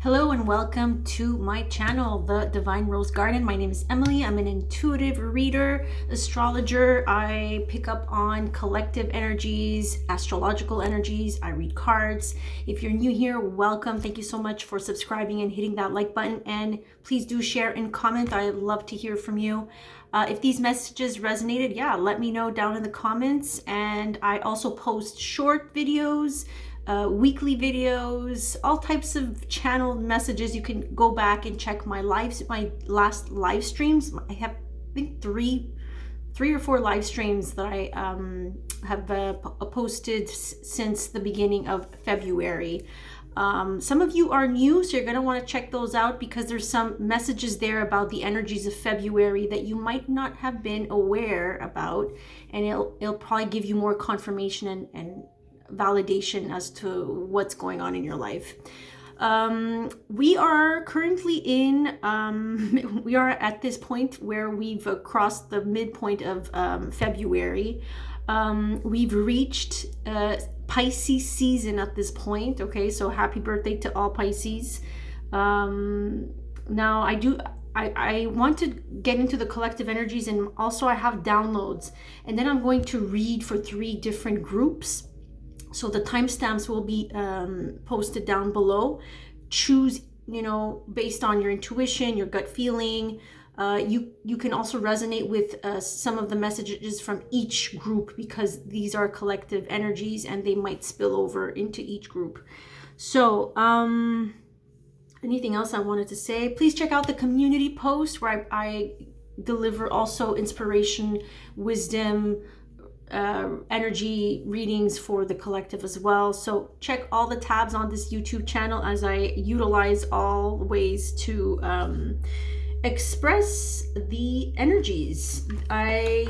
Hello and welcome to my channel, The Divine Rose Garden. My name is Emily. I'm an intuitive reader, astrologer. I pick up on collective energies, astrological energies. I read cards. If you're new here, welcome. Thank you so much for subscribing and hitting that like button. And please do share and comment. I'd love to hear from you. If these messages resonated, let me know down in the comments. And I also post short videos, weekly videos, all types of channel messages. You can go back and check my last live streams. I have, I think, three or four live streams that I have posted since the beginning of February. Some of you are new, so you're going to want to check those out because there's some messages there about the energies of February that you might not have been aware about, and it'll probably give you more confirmation and validation as to what's going on in your life. We are currently we are at this point where we've crossed the midpoint of February. We've reached Pisces season at this point. Okay, so happy birthday to all Pisces. Now I want to get into the collective energies, and also I have downloads, and then I'm going to read for 3 different groups. So the timestamps will be posted down below. Choose, based on your intuition, your gut feeling. You can also resonate with some of the messages from each group because these are collective energies and they might spill over into each group. So anything else I wanted to say? Please check out the community post where I deliver also inspiration, wisdom, energy readings for the collective as well. So check all the tabs on this YouTube channel as I utilize all ways to express the energies. I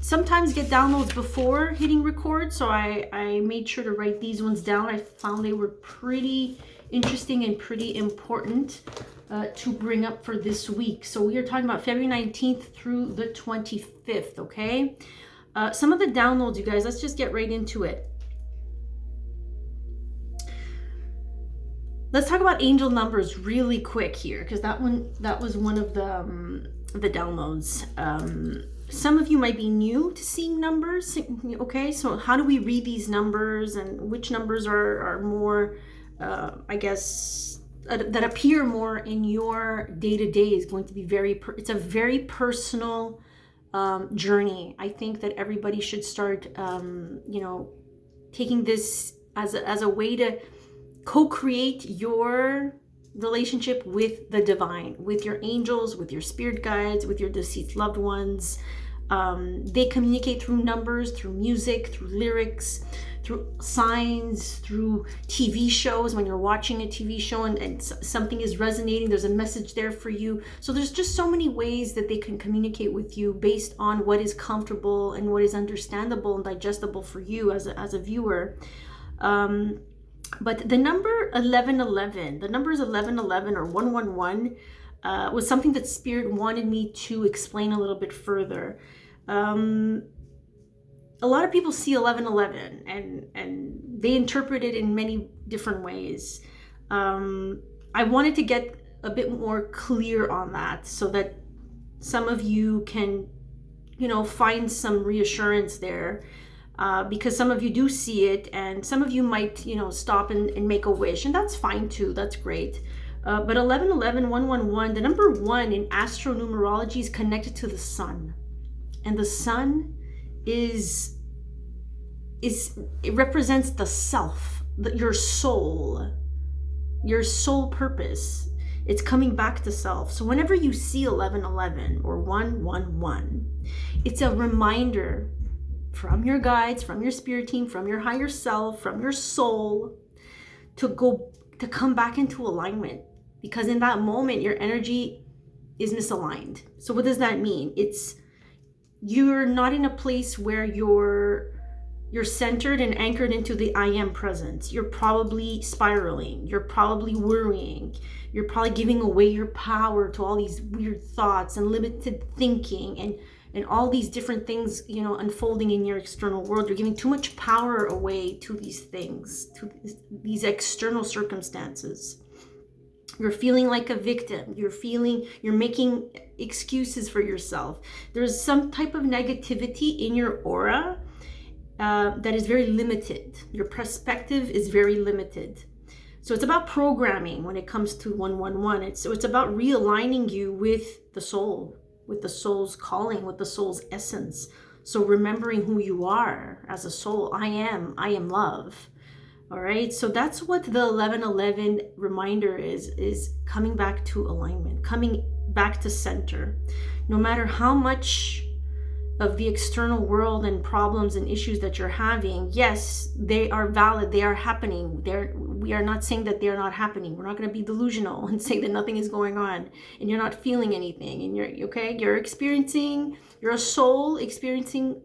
sometimes get downloads before hitting record, so I made sure to write these ones down. I found they were pretty interesting and pretty important to bring up for this week. So we are talking about February 19th through the 25th, okay? Some of the downloads, you guys, let's just get right into it. Let's talk about angel numbers really quick here, because that was one of the downloads. Some of you might be new to seeing numbers. Okay, so how do we read these numbers, and which numbers are more, I guess, that appear more in your day-to-day is going to be it's a very personal journey. I think that everybody should start, taking this as a way to co-create your relationship with the divine, with your angels, with your spirit guides, with your deceased loved ones. They communicate through numbers, through music, through lyrics, through signs, through TV shows. When you're watching a TV show and something is resonating, there's a message there for you. So there's just so many ways that they can communicate with you based on what is comfortable and what is understandable and digestible for you as a viewer. But the number 1111, the numbers 1111 or 111 was something that Spirit wanted me to explain a little bit further. A lot of people see 1111 and they interpret it in many different ways. I wanted to get a bit more clear on that so that some of you can, find some reassurance there. Because some of you do see it, and some of you might, stop and make a wish, and that's fine too. That's great. But 1111, 111, the number 1 in astronumerology is connected to the sun, and the sun it represents the self, your soul purpose. It's coming back to self. So whenever you see 1111 or 111, it's a reminder from your guides, from your spirit team, from your higher self, from your soul, to come back into alignment, because in that moment your energy is misaligned. So what does that mean? You're not in a place where you're centered and anchored into the I am presence. You're probably spiraling, you're probably worrying, you're probably giving away your power to all these weird thoughts and limited thinking and all these different things, unfolding in your external world. You're giving too much power away to these things, to these external circumstances. You're feeling like a victim. You're making excuses for yourself. There's some type of negativity in your aura that is very limited. Your perspective is very limited. So it's about programming when it comes to 111. So it's about realigning you with the soul, with the soul's calling, with the soul's essence. So remembering who you are as a soul. I am love. All right. So that's what the 1111 reminder is coming back to alignment, coming back to center. No matter how much of the external world and problems and issues that you're having, yes, they are valid, they are happening. We are not saying that they're not happening. We're not going to be delusional and say that nothing is going on and you're not feeling anything and you're a soul experiencing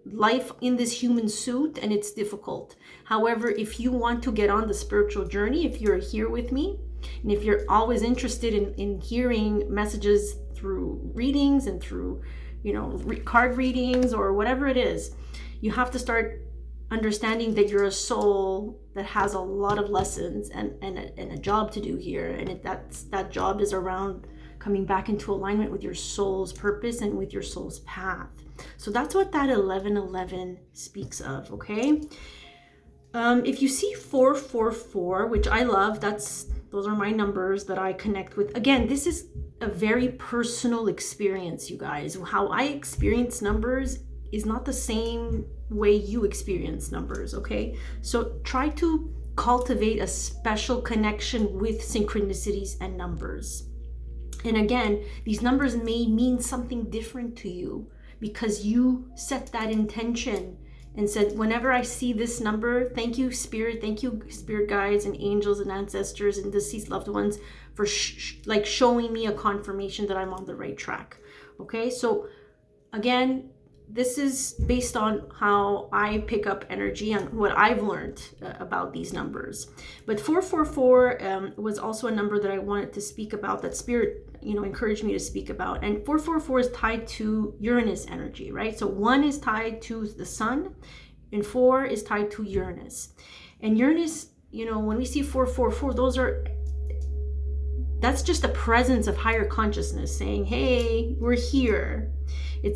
life in this human suit, and it's difficult. However, if you want to get on the spiritual journey, if you're here with me, and if you're always interested in hearing messages through readings and through card readings or whatever it is, you have to start understanding that you're a soul that has a lot of lessons and a job to do here, and that job is around coming back into alignment with your soul's purpose and with your soul's path. So that's what that 1111 speaks of, okay? If you see 444, which I love, those are my numbers that I connect with. Again, this is a very personal experience, you guys. How I experience numbers is not the same way you experience numbers, okay? So try to cultivate a special connection with synchronicities and numbers. And again, these numbers may mean something different to you because you set that intention and said, whenever I see this number, thank you, spirit guides and angels and ancestors and deceased loved ones for showing me a confirmation that I'm on the right track. Okay, so again, this is based on how I pick up energy and what I've learned about these numbers. But 444 was also a number that I wanted to speak about, that spirit encouraged me to speak about. And 444 is tied to Uranus energy, right? So 1 is tied to the sun and 4 is tied to Uranus. And Uranus, when we see 444, that's just a presence of higher consciousness saying, hey, we're here.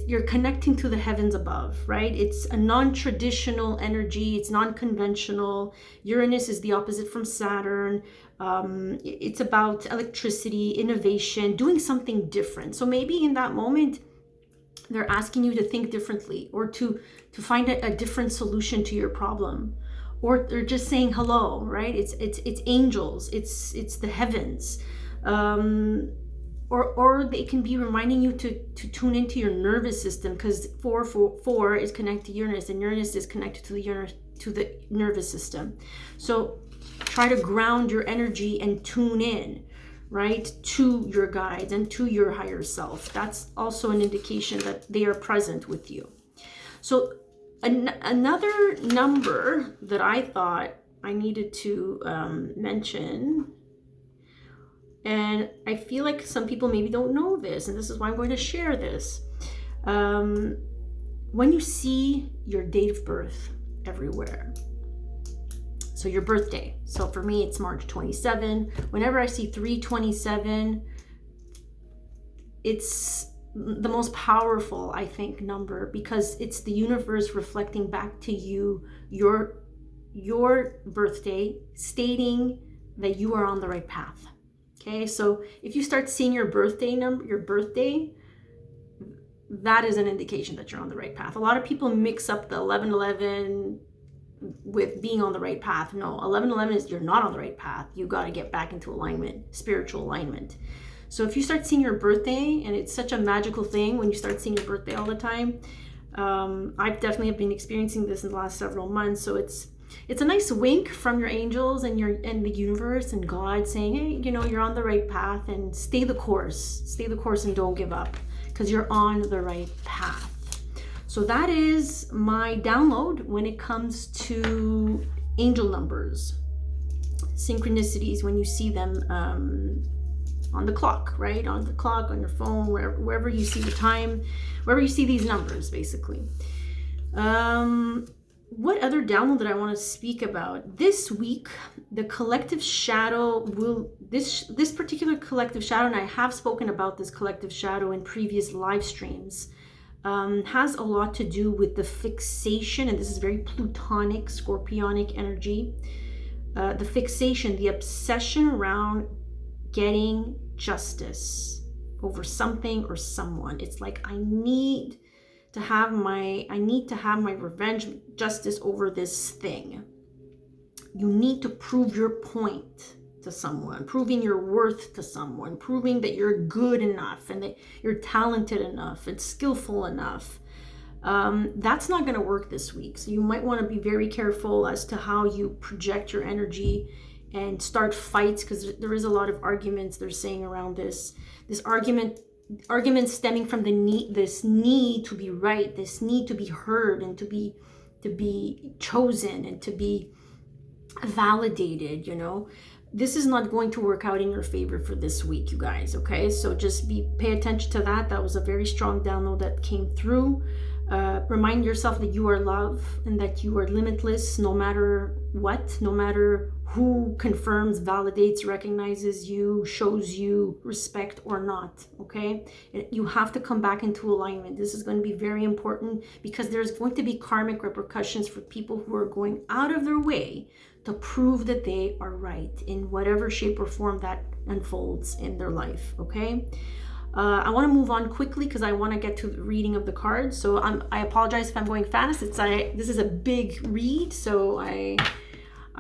You're connecting to the heavens above, right? It's a non-traditional energy. It's non-conventional. Uranus is the opposite from Saturn. It's about electricity, innovation, doing something different. So maybe in that moment, they're asking you to think differently or to find a different solution to your problem. Or they're just saying hello, right? It's angels. It's the heavens. Or they can be reminding you to tune into your nervous system, because 444 is connected to Uranus, and Uranus is connected to the nervous system. So try to ground your energy and tune in, right, to your guides and to your higher self. That's also an indication that they are present with you. So another number that I thought I needed to mention, and I feel like some people maybe don't know this, and this is why I'm going to share this. When you see your date of birth everywhere, so your birthday. So for me, it's March 27. Whenever I see 327, it's the most powerful, I think, number, because it's the universe reflecting back to you your birthday, stating that you are on the right path. Okay, so if you start seeing your birthday, that is an indication that you're on the right path. A lot of people mix up the 1111 with being on the right path. No, 1111 is you're not on the right path. You got to get back into alignment, spiritual alignment. So if you start seeing your birthday, and it's such a magical thing when you start seeing your birthday all the time, I've definitely been experiencing this in the last several months. So it's a nice wink from your angels and the universe and God saying, hey, you're on the right path, and stay the course and don't give up, because you're on the right path. So that is my download when it comes to angel numbers, synchronicities, when you see them on the clock, right? On the clock, on your phone, wherever you see the time, wherever you see these numbers, basically. What other download that I want to speak about? This week, The collective shadow will, this particular collective shadow, and I have spoken about this collective shadow in previous live streams, has a lot to do with the fixation, and this is very Plutonic, Scorpionic energy. The fixation, the obsession around getting justice over something or someone. It's like, I need to have my revenge, justice over this thing. You need to prove your point to someone, proving your worth to someone, proving that you're good enough and that you're talented enough and skillful enough. That's not going to work this week. So you might want to be very careful as to how you project your energy and start fights, because there is a lot of arguments they're saying around this argument stemming from this need to be right, this need to be heard and to be chosen and to be validated. This is not going to work out in your favor for this week, you guys. Okay, so just pay attention to that. That was a very strong download that came through. Remind yourself that you are love and that you are limitless, no matter what, no matter who confirms, validates, recognizes you, shows you respect or not. Okay, you have to come back into alignment. This is going to be very important, because there's going to be karmic repercussions for people who are going out of their way to prove that they are right in whatever shape or form that unfolds in their life. Okay, I want to move on quickly because I want to get to the reading of the cards. So I apologize if I'm going fast. This is a big read, so I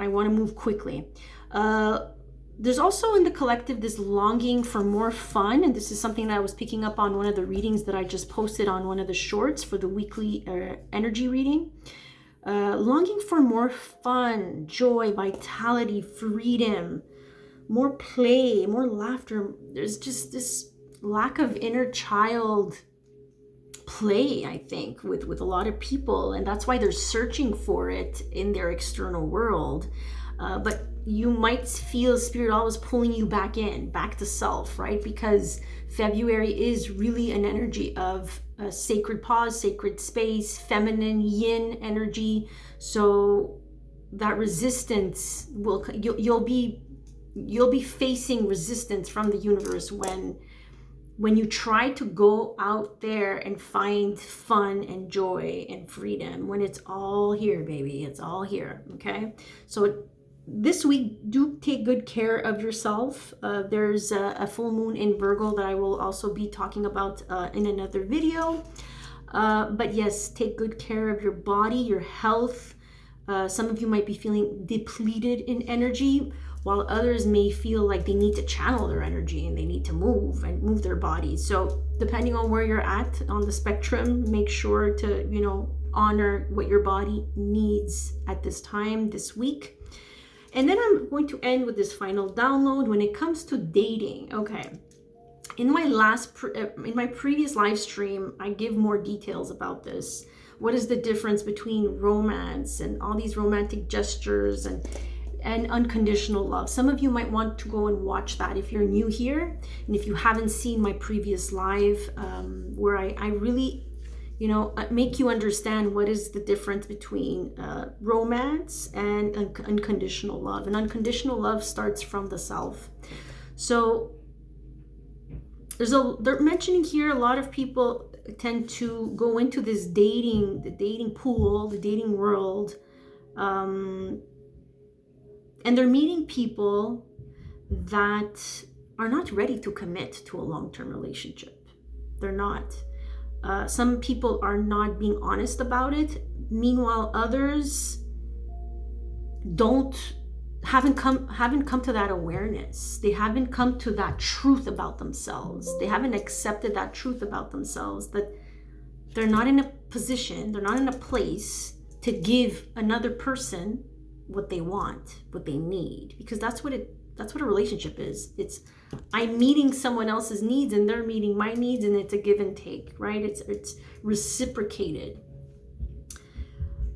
want to move quickly. There's also in the collective this longing for more fun, and this is something that I was picking up on one of the readings that I just posted on one of the shorts for the weekly energy reading. Longing for more fun, joy, vitality, freedom, more play, more laughter. There's just this lack of inner child play, I think, with a lot of people, and that's why they're searching for it in their external world. But you might feel Spirit always pulling you back to self, right? Because February is really an energy of sacred pause, sacred space, feminine yin energy. So that resistance you'll be facing resistance from the universe when you try to go out there and find fun and joy and freedom, when it's all here, baby. It's all here. Okay, so this week, do take good care of yourself. There's a full moon in Virgo that I will also be talking about in another video. But yes, take good care of your body, your health. Some of you might be feeling depleted in energy, while others may feel like they need to channel their energy and they need to move their bodies. So depending on where you're at on the spectrum, make sure to, honor what your body needs at this time, this week. And then I'm going to end with this final download when it comes to dating. Okay. In my previous live stream, I give more details about this. What is the difference between romance and all these romantic gestures and unconditional love? Some of you might want to go and watch that if you're new here, and if you haven't seen my previous live, where I really make you understand what is the difference between romance and unconditional love. And unconditional love starts from the self. So they're mentioning here, a lot of people tend to go into this the dating pool, the dating world, and they're meeting people that are not ready to commit to a long-term relationship. They're not. Some people are not being honest about it. Meanwhile, others haven't come to that awareness. They haven't come to that truth about themselves. They haven't accepted that truth about themselves, that they're not in a position, they're not in a place to give another person what they want, what they need, because that's what a relationship is. It's I'm meeting someone else's needs and they're meeting my needs, and it's a give and take, right? It's reciprocated.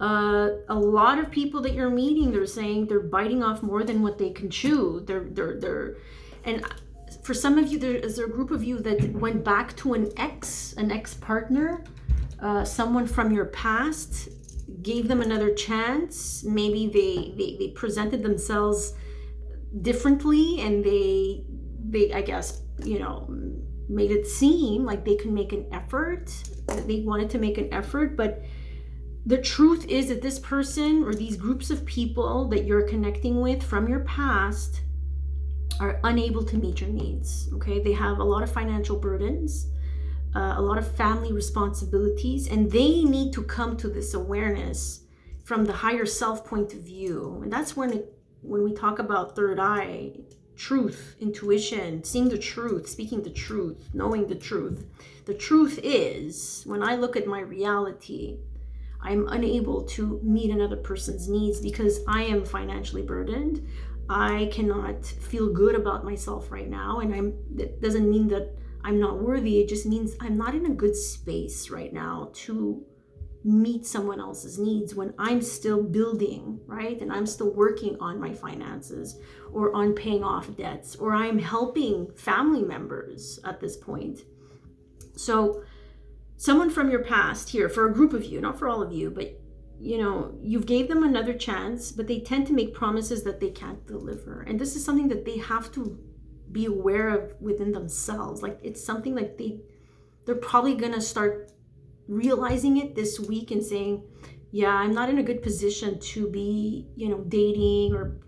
A lot of people that you're meeting, they're saying they're biting off more than what they can chew. And for some of you, there's a group of you that went back to an ex-partner, someone from your past, gave them another chance. Maybe they presented themselves differently, and they I guess, made it seem like they could make an effort, that they wanted to make an effort. But the truth is that this person or these groups of people that you're connecting with from your past are unable to meet your needs. Okay, they have a lot of financial burdens, a lot of family responsibilities, and they need to come to this awareness from the higher self point of view. And that's when we talk about third eye, truth, intuition, seeing the truth, speaking the truth, knowing the truth. The truth is, when I look at my reality, I'm unable to meet another person's needs because I am financially burdened. I cannot feel good about myself right now, and that doesn't mean that I'm not worthy. It just means I'm not in a good space right now to meet someone else's needs when I'm still building, right? And I'm still working on my finances or on paying off debts, or I'm helping family members at this point. So someone from your past here, for a group of you, not for all of you, but you've gave them another chance, but they tend to make promises that they can't deliver. And this is something that they have to be aware of within themselves. Like, it's something like they're probably gonna start realizing it this week and saying, yeah, I'm not in a good position to be, dating or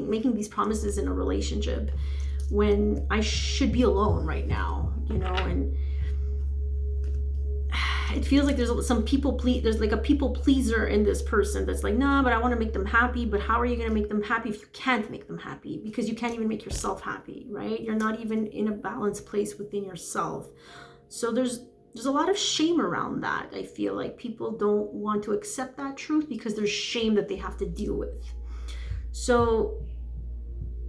making these promises in a relationship when I should be alone right now, and it feels like there's some there's like a people pleaser in this person that's like, nah, but I want to make them happy. But how are you going to make them happy if you can't make them happy? Because you can't even make yourself happy, right? You're not even in a balanced place within yourself. So there's a lot of shame around that. I feel like people don't want to accept that truth because there's shame that they have to deal with. So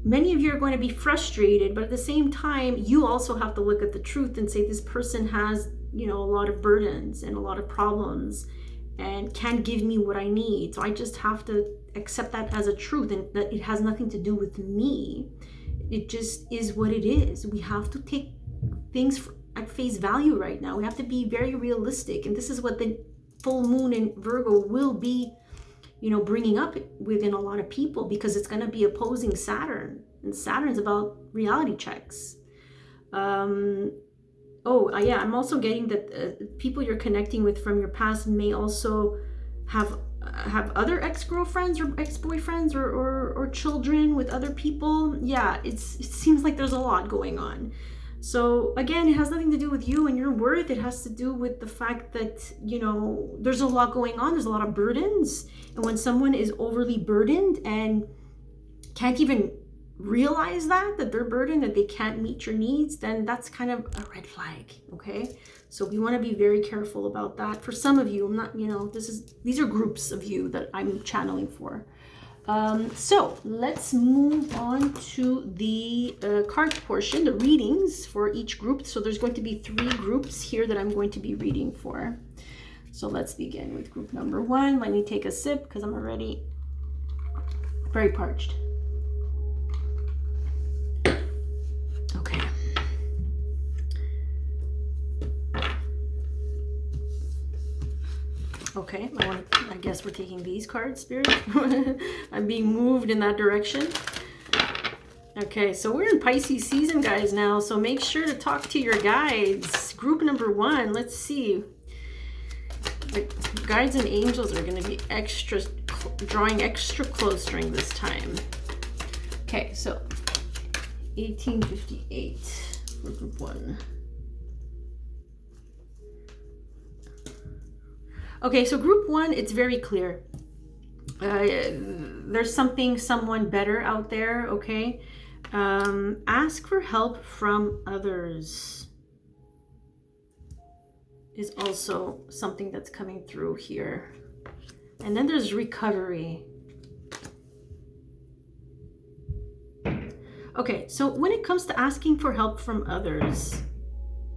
many of you are going to be frustrated, but at the same time, you also have to look at the truth and say, this person has, a lot of burdens and a lot of problems and can't give me what I need. So I just have to accept that as a truth, and that it has nothing to do with me. It just is what it is. We have to take things at face value right now. We have to be very realistic. And this is what the full moon in Virgo will be, bringing up within a lot of people, because it's going to be opposing Saturn, and Saturn's about reality checks. I'm also getting that people you're connecting with from your past may also have other ex-girlfriends or ex-boyfriends or children with other people. Yeah, it seems like there's a lot going on. So again, it has nothing to do with you and your worth. It has to do with the fact that, there's a lot going on. There's a lot of burdens. And when someone is overly burdened and can't even realize that they're burdened, that they can't meet your needs, then that's kind of a red flag. Okay. So we want to be very careful about that. For some of you, I'm not, these are groups of you that I'm channeling for. So let's move on to the card portion, the readings for each group. So there's going to be 3 groups here that I'm going to be reading for. So let's begin with group number 1. Let me take a sip because I'm already very parched. Okay. Okay, I guess we're taking these cards, Spirit. I'm being moved in that direction. Okay, so we're in Pisces season, guys, now. So make sure to talk to your guides. Group number 1, let's see. The guides and angels are going to be drawing extra close during this time. Okay, so 1858 for group 1. Okay, so group 1, it's very clear. There's someone better out there, okay? Ask for help from others is also something that's coming through here. And then there's recovery. Okay, so when it comes to asking for help from others,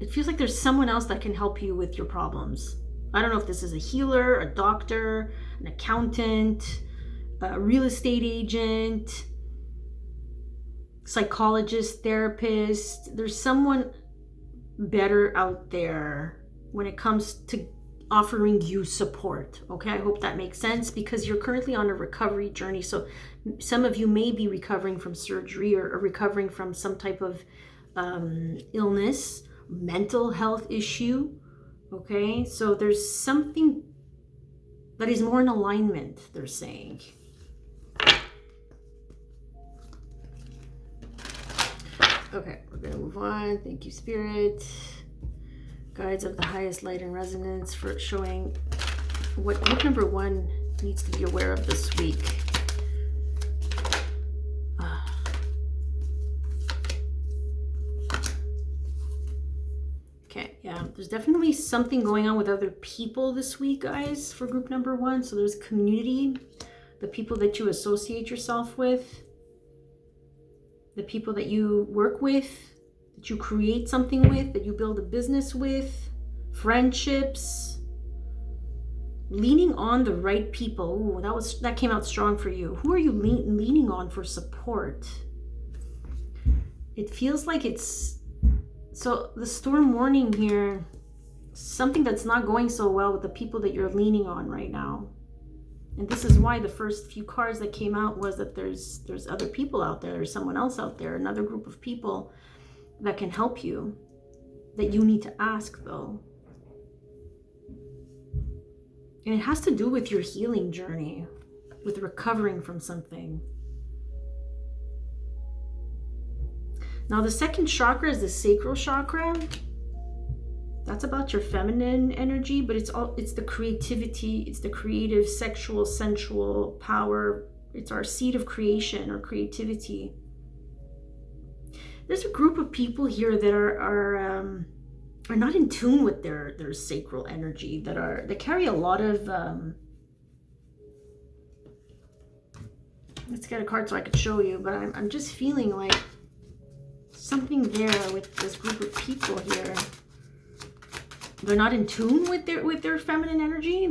it feels like there's someone else that can help you with your problems. I don't know if this is a healer, a doctor, an accountant, a real estate agent, psychologist, therapist. There's someone better out there when it comes to offering you support. Okay, I hope that makes sense, because you're currently on a recovery journey. So some of you may be recovering from surgery, or recovering from some type of illness, mental health issue. Okay, so there's something that is more in alignment, they're saying. Okay, we're gonna move on. Thank you, Spirit. Guides of the highest light and resonance, for showing what group number 1 needs to be aware of this week. Okay, yeah, there's definitely something going on with other people this week, guys, for group number 1. So there's community, the people that you associate yourself with, the people that you work with, that you create something with, that you build a business with, friendships, leaning on the right people. Ooh, that came out strong for you. Who are you leaning on for support? It feels like it's, so the storm warning here, something that's not going so well with the people that you're leaning on right now. And this is why the first few cards that came out was that there's other people out there, there's someone else out there, another group of people that can help you, that you need to ask though. And it has to do with your healing journey, with recovering from something. Now the second chakra is the sacral chakra. That's about your feminine energy, but it's the creativity, it's the creative, sexual, sensual power. It's our seed of creation or creativity. There's a group of people here that are not in tune with their sacral energy, that carry a lot of let's get a card so I could show you, but I'm just feeling like something there with this group of people here. They're not in tune with their feminine energy.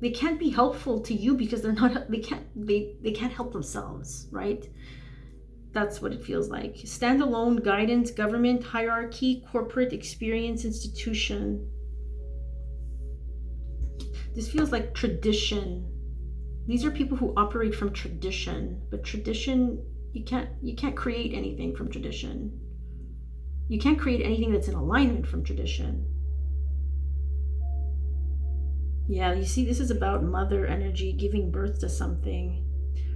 They can't be helpful to you because they can't help themselves, right? That's what it feels like. Standalone, guidance, government, hierarchy, corporate, experience, institution. This feels like tradition. These are people who operate from tradition, but tradition, you can't create anything from tradition. You can't create anything that's in alignment from tradition. Yeah, you see, this is about mother energy, giving birth to something.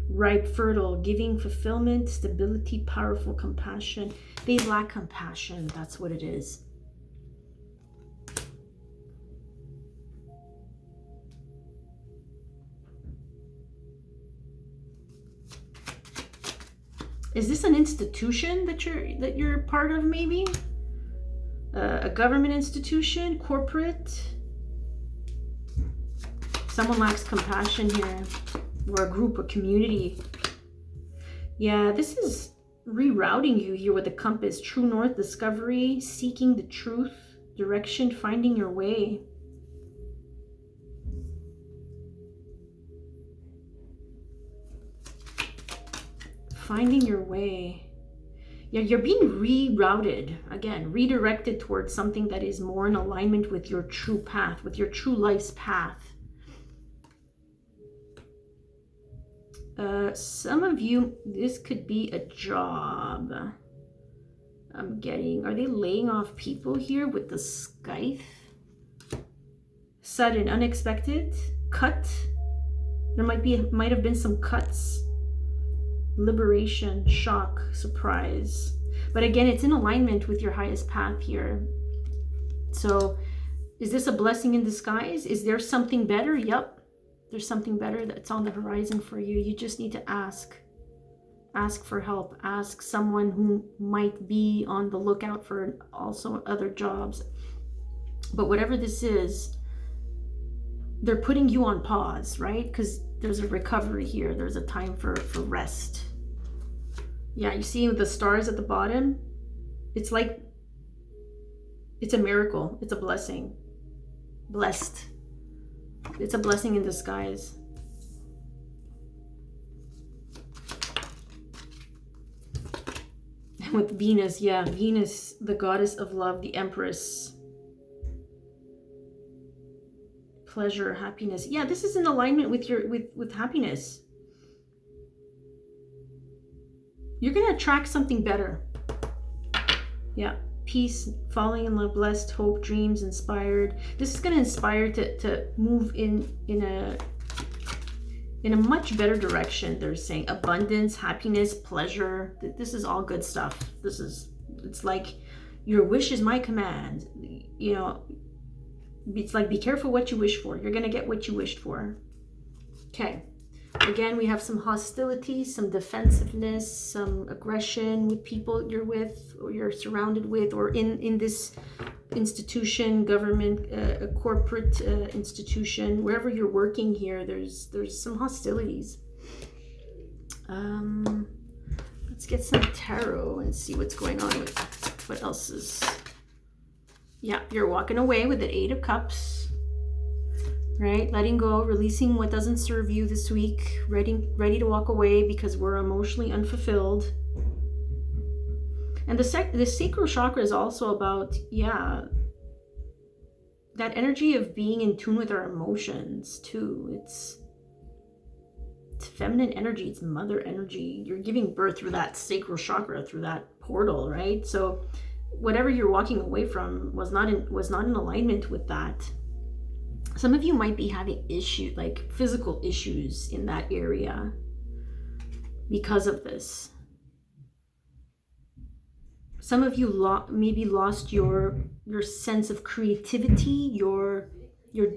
Ripe, fertile, giving fulfillment, stability, powerful, compassion. They lack compassion, that's what it is. Is this an institution that you're part of, maybe? A government institution, corporate? Someone lacks compassion here, or a group, a community. Yeah, this is rerouting you here with the compass. True north, discovery, seeking the truth, direction, finding your way. Finding your way. Yeah, you're being rerouted, again, redirected towards something that is more in alignment with your true path, with your true life's path. Some of you, this could be a job. I'm getting, are they laying off people here with the scythe? Sudden, unexpected, cut. There might have been some cuts. Liberation, shock, surprise. But again, it's in alignment with your highest path here. So is this a blessing in disguise? Is there something better? Yep. There's something better that's on the horizon for you. You just need to ask. Ask for help. Ask someone who might be on the lookout for also other jobs. But whatever this is, they're putting you on pause, right? Because there's a recovery here. There's a time for rest. Yeah, you see with the stars at the bottom? It's like, it's a miracle. It's a blessing. Blessed. It's a blessing in disguise. And with Venus, yeah, Venus, the goddess of love, the empress. pleasure, happiness. Yeah, this is in alignment with your with happiness. You're going to attract something better. Yeah. Peace, falling in love, blessed, hope, dreams, inspired. This is going to inspire to move in a much better direction. They're saying abundance, happiness, pleasure. This is all good stuff. It's like your wish is my command. You know, it's like, be careful what you wish for. You're going to get what you wished for. Okay. Again, we have some hostility, some defensiveness, some aggression with people you're with or you're surrounded with, or in this institution, government, a corporate institution, wherever you're working here, there's some hostilities. Let's get some tarot and see what's going on with what else is. Yeah, you're walking away with the 8 of Cups. Right? Letting go, releasing what doesn't serve you this week, ready to walk away because we're emotionally unfulfilled. And the sacral chakra is also about, that energy of being in tune with our emotions too. It's feminine energy, it's mother energy. You're giving birth through that sacral chakra, through that portal, right? So whatever you're walking away from was not in alignment with that. Some of you might be having issues, like physical issues in that area because of this. Some of you maybe lost your sense of creativity, your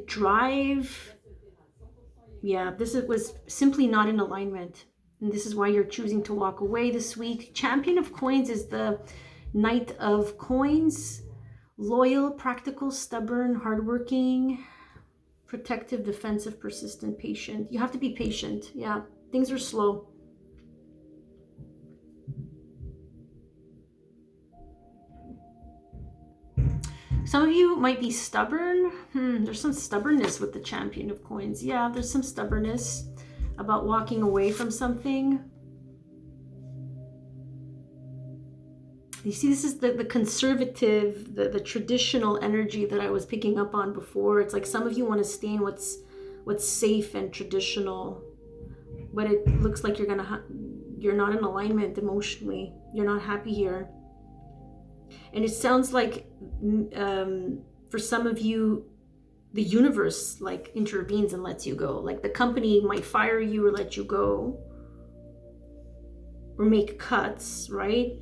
drive. Yeah, was simply not in alignment. And this is why you're choosing to walk away this week. Champion of Coins is the Knight of Coins. Loyal, practical, stubborn, hardworking, protective, defensive, persistent, patient. You have to be patient. Yeah, things are slow. Some of you might be stubborn. There's some stubbornness with the Champion of Coins. Yeah, there's some stubbornness about walking away from something. You see, this is the conservative, the traditional energy that I was picking up on before. It's like some of you want to stay in what's safe and traditional, but it looks like you're not in alignment emotionally. You're not happy here. And it sounds like for some of you, the universe like intervenes and lets you go. Like the company might fire you or let you go or make cuts, right?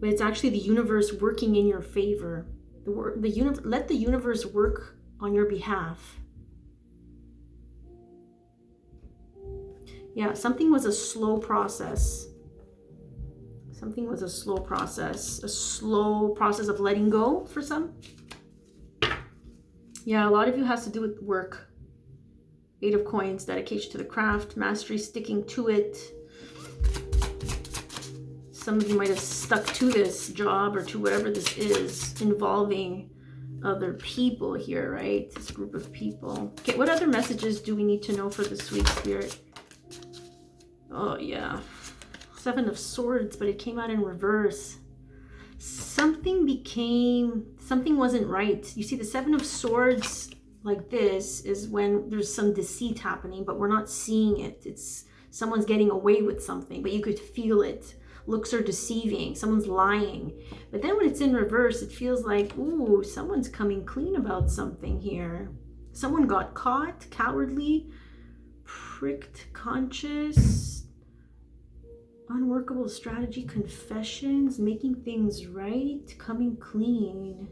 But it's actually the universe working in your favor. Let the universe work on your behalf. Yeah, something was a slow process. Something was a slow process of letting go for some. Yeah, a lot of you has to do with work. 8 of Coins, dedication to the craft, mastery, sticking to it. Some of you might have stuck to this job or to whatever this is, involving other people here, right? This group of people. Okay, what other messages do we need to know for this week, Spirit? Oh, yeah. 7 of Swords, but it came out in reverse. Something wasn't right. You see, the 7 of Swords like this is when there's some deceit happening, but we're not seeing it. It's someone's getting away with something, but you could feel it. Looks are deceiving, someone's lying. But then when it's in reverse, it feels like, ooh, someone's coming clean about something here. Someone got caught, cowardly, pricked, conscious, unworkable strategy, confessions, making things right, coming clean.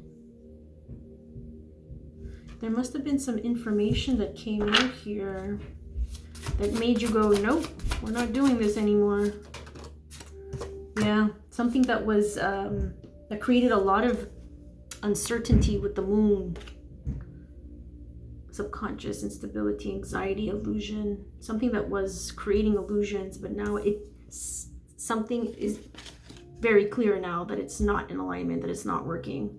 There must have been some information that came out here that made you go, nope, we're not doing this anymore. Yeah, something that was that created a lot of uncertainty with the moon. Subconscious instability, anxiety, illusion. Something that was creating illusions, but now something is very clear now that it's not in alignment, that it's not working.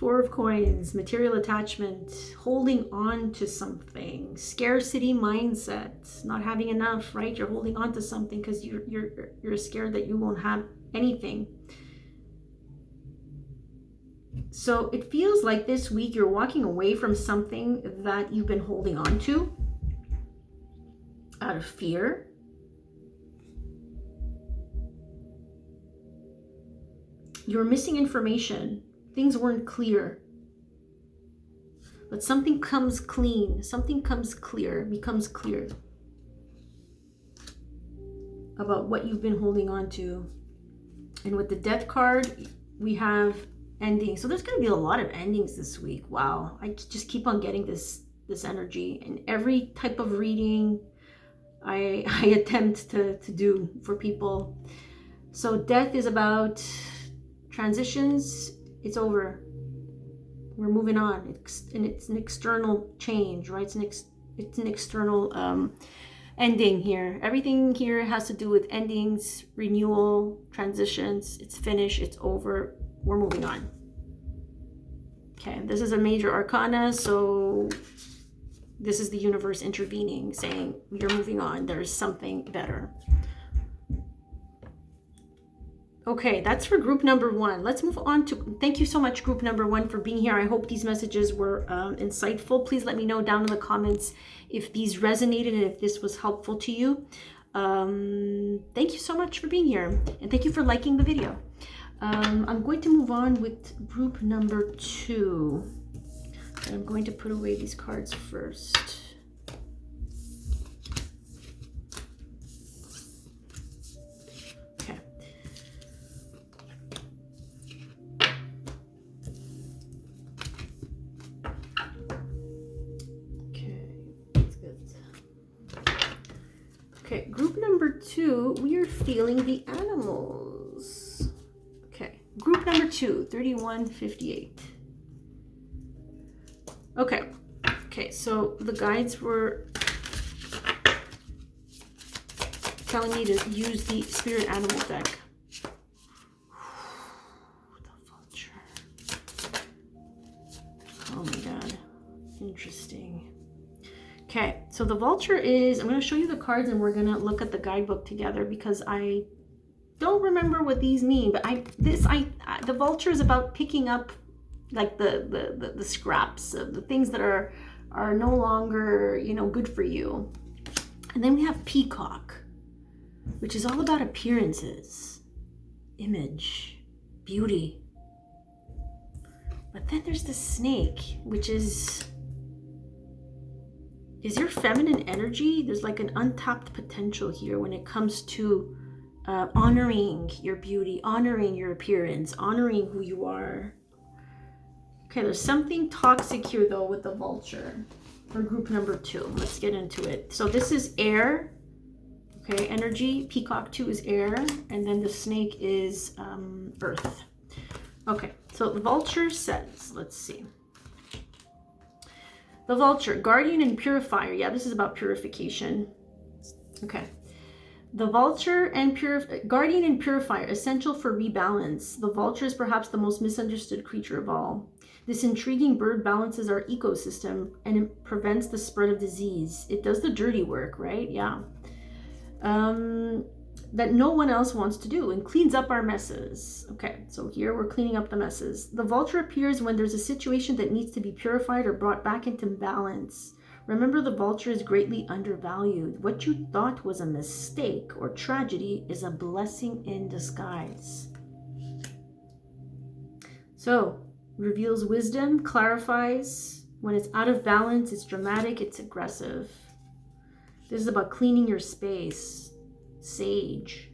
Four of Coins, material attachment, holding on to something, scarcity mindset, not having enough, right? You're holding on to something because you're scared that you won't have anything. So it feels like this week you're walking away from something that you've been holding on to out of fear. You're missing information. Things weren't clear. But something comes clean. Something comes clear, becomes clear about what you've been holding on to. And with the Death card, we have ending. So there's going to be a lot of endings this week. Wow. I just keep on getting this energy. And every type of reading I attempt to do for people. So death is about transitions. It's over. We're moving on. And it's an external change, right? It's an external ending here. Everything here has to do with endings, renewal, transitions. It's finished. It's over. We're moving on. Okay, this is a major arcana, so this is the universe intervening, saying you're moving on. There's something better. Okay, that's for group number 1. Let's move on to, thank you so much, group number 1, for being here. I hope these messages were insightful. Please let me know down in the comments if these resonated and if this was helpful to you. Thank you so much for being here, and thank you for liking the video. I'm going to move on with group number 2. And I'm going to put away these cards first. Okay. Okay, that's good. Okay, group number 2, we are feeling the animals. Okay, group number 2, 3158. Okay, so the guides were telling me to use the spirit animal deck. The vulture. Oh my god, interesting. Okay, so the vulture is, I'm going to show you the cards and we're going to look at the guidebook together because I don't remember what these mean, but the vulture is about picking up like the scraps of the things that are no longer, good for you. And then we have peacock, which is all about appearances, image, beauty. But then there's the snake, which is your feminine energy. There's like an untapped potential here when it comes to honoring your beauty, honoring your appearance, honoring who you are. Okay, there's something toxic here though with the vulture for group number 2. Let's get into it. So this is air, okay, energy. Peacock 2 is air, and then the snake is earth. Okay, so the vulture says, let's see. The vulture, guardian and purifier. Yeah, this is about purification. Okay. The vulture and guardian and purifier, essential for rebalance. The vulture is perhaps the most misunderstood creature of all. This intriguing bird balances our ecosystem and it prevents the spread of disease. It does the dirty work, right? Yeah. That no one else wants to do and cleans up our messes. Okay, so here we're cleaning up the messes. The vulture appears when there's a situation that needs to be purified or brought back into balance. Remember, the vulture is greatly undervalued. What you thought was a mistake or tragedy is a blessing in disguise. So, reveals wisdom, clarifies. When it's out of balance, it's dramatic, it's aggressive. This is about cleaning your space. Sage.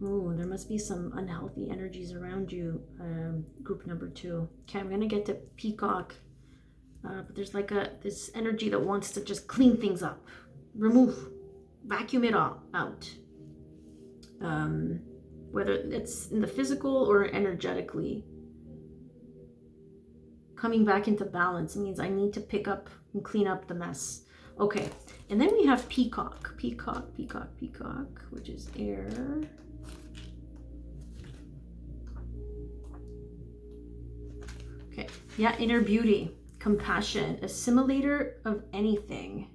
Oh, there must be some unhealthy energies around you, group number 2. Okay, I'm going to get to peacock. But there's like this energy that wants to just clean things up. Remove. Vacuum it all out. Whether it's in the physical or energetically. Coming back into balance means I need to pick up and clean up the mess. Okay, and then we have peacock. Peacock, which is air. Okay. Yeah, inner beauty, compassion, assimilator of anything.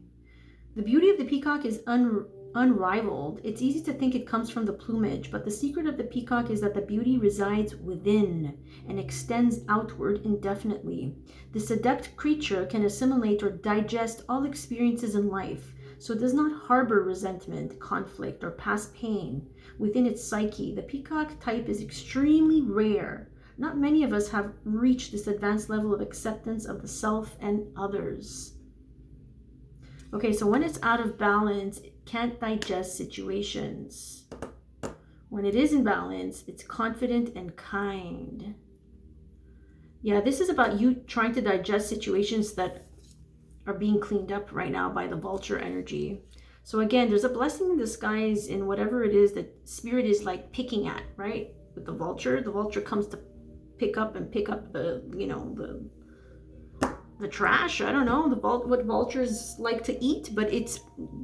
The beauty of the peacock is unrivaled. It's easy to think it comes from the plumage, but the secret of the peacock is that the beauty resides within and extends outward indefinitely. This adept creature can assimilate or digest all experiences in life, so it does not harbor resentment, conflict, or past pain within its psyche. The peacock type is extremely rare. Not many of us have reached this advanced level of acceptance of the self and others. Okay, so when it's out of balance, it can't digest situations. When it is in balance, it's confident and kind. Yeah, this is about you trying to digest situations that are being cleaned up right now by the vulture energy. So again, there's a blessing in disguise in whatever it is that spirit is like picking at, right? With the vulture comes to pick up the, you know, the trash. I don't know what vultures like to eat, but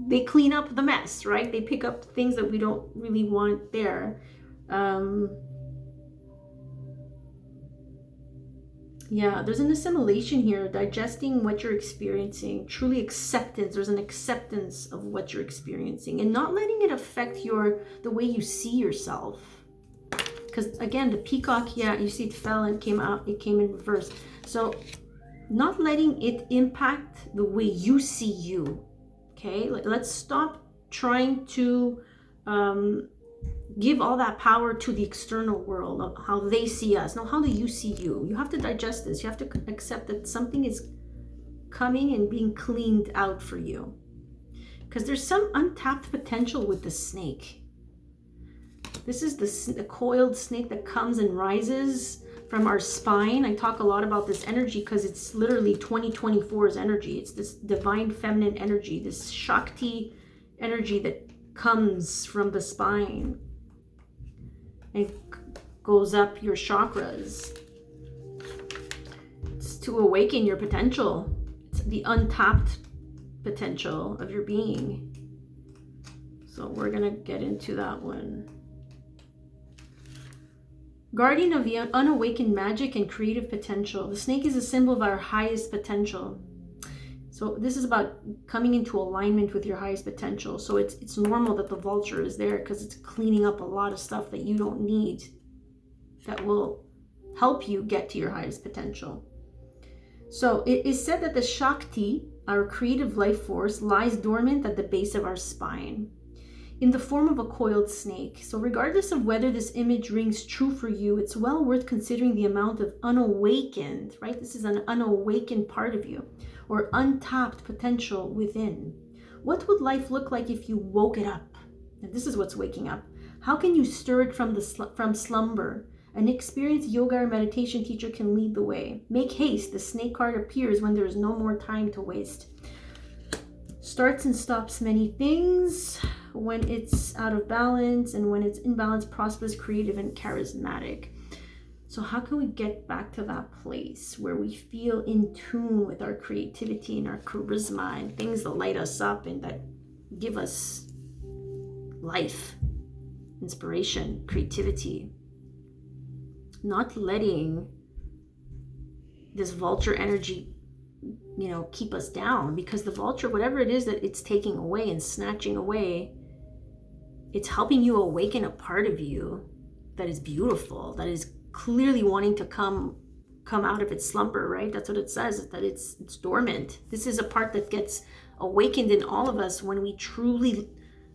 they clean up the mess, right? They pick up things that we don't really want there. Yeah, there's an assimilation here, digesting what you're experiencing, truly acceptance. There's an acceptance of what you're experiencing and not letting it affect the way you see yourself. Because again, the peacock, yeah, you see it fell and came out, it came in reverse. So not letting it impact the way you see you. Okay, let's stop trying to give all that power to the external world of how they see us. No, how do you see you? You have to digest this. You have to accept that something is coming and being cleaned out for you. Because there's some untapped potential with the snake. This is the coiled snake that comes and rises from our spine. I talk a lot about this energy because it's literally 2024's energy. It's this divine feminine energy, this Shakti energy that comes from the spine and goes up your chakras. It's to awaken your potential. It's the untapped potential of your being. So we're going to get into that one. Guardian of the unawakened magic and creative potential. The snake is a symbol of our highest potential. So this is about coming into alignment with your highest potential. So it's normal that the vulture is there because it's cleaning up a lot of stuff that you don't need that will help you get to your highest potential. So it is said that the Shakti, our creative life force, lies dormant at the base of our spine in the form of a coiled snake. So regardless of whether this image rings true for you, it's well worth considering the amount of unawakened, right? This is an unawakened part of you or untapped potential within. What would life look like if you woke it up? And this is what's waking up. How can you stir it from slumber? An experienced yoga or meditation teacher can lead the way. Make haste. The snake card appears when there is no more time to waste. Starts and stops many things. When it's out of balance, and when it's in balance, prosperous, creative, and charismatic. So how can we get back to that place where we feel in tune with our creativity and our charisma and things that light us up and that give us life, inspiration, creativity? Not letting this vulture energy, keep us down, because the vulture, whatever it is that it's taking away and snatching away, it's helping you awaken a part of you that is beautiful, that is clearly wanting to come out of its slumber, right? That's what it says, that it's dormant. This is a part that gets awakened in all of us when we truly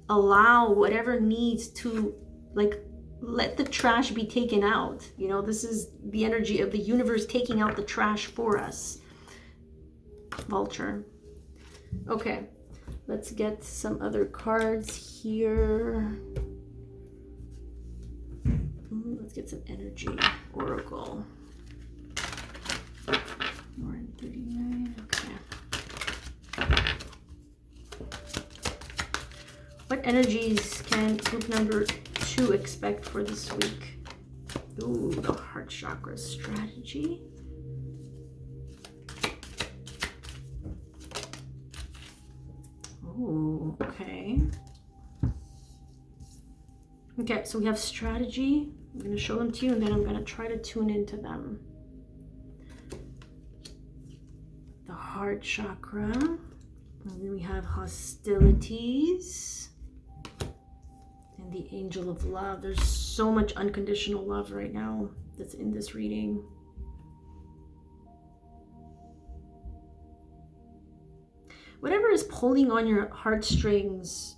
allow whatever needs to, let the trash be taken out. This is the energy of the universe taking out the trash for us. Vulture. Okay. Let's get some other cards here. Let's get some energy. Oracle. 139. Okay. What energies can group number 2 expect for this week? Ooh, the heart chakra strategy. Ooh, okay. Okay, so we have strategy. I'm going to show them to you, and then I'm going to try to tune into them. the heart chakra. And then we have hostilities and the angel of love. There's so much unconditional love right now that's in this reading. Whatever is pulling on your heartstrings,